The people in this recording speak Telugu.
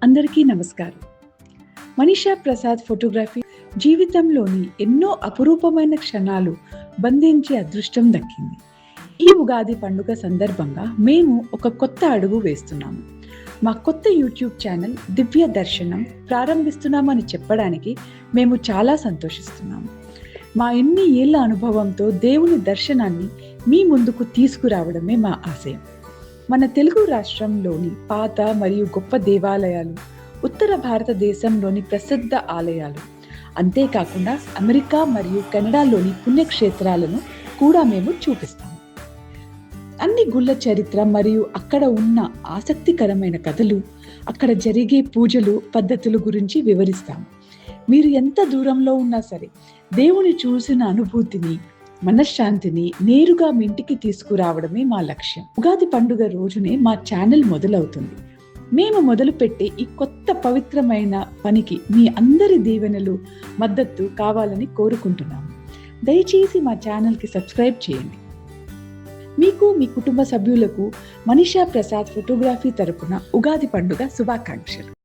అందరికీ నమస్కారం. మనీషా ప్రసాద్ ఫోటోగ్రఫీ జీవితంలోని ఎన్నో అపురూపమైన క్షణాలు బంధించే అదృష్టం దక్కింది. ఈ ఉగాది పండుగ సందర్భంగా మేము ఒక కొత్త అడుగు వేస్తున్నాము. మా కొత్త యూట్యూబ్ ఛానల్ దివ్య దర్శనం ప్రారంభిస్తున్నామని చెప్పడానికి మేము చాలా సంతోషిస్తున్నాము. మా ఎన్ని ఏళ్ల అనుభవంతో దేవుని దర్శనాన్ని మీ ముందుకు తీసుకురావడమే మా ఆశయం. మన తెలుగు రాష్ట్రంలోని పాత మరియు గొప్ప దేవాలయాలు, ఉత్తర భారతదేశంలోని ప్రసిద్ధ ఆలయాలు, అంతేకాకుండా అమెరికా మరియు కెనడాలోని పుణ్యక్షేత్రాలను కూడా మేము చూపిస్తాము. అన్ని గుళ్ళ చరిత్ర మరియు అక్కడ ఉన్న ఆసక్తికరమైన కథలు, అక్కడ జరిగే పూజలు, పద్ధతుల గురించి వివరిస్తాము. మీరు ఎంత దూరంలో ఉన్నా సరే దేవుని చూసిన అనుభూతిని, మనశ్శాంతిని నేరుగా మీ ఇంటికి తీసుకురావడమే మా లక్ష్యం. ఉగాది పండుగ రోజునే మా ఛానల్ మొదలవుతుంది. మేము మొదలుపెట్టే ఈ కొత్త పవిత్రమైన పనికి మీ అందరి దీవెనలు, మద్దతు కావాలని కోరుకుంటున్నాము. దయచేసి మా ఛానల్కి సబ్స్క్రైబ్ చేయండి. మీకు, మీ కుటుంబ సభ్యులకు మనీషా ప్రసాద్ ఫోటోగ్రఫీ తరపున ఉగాది పండుగ శుభాకాంక్షలు.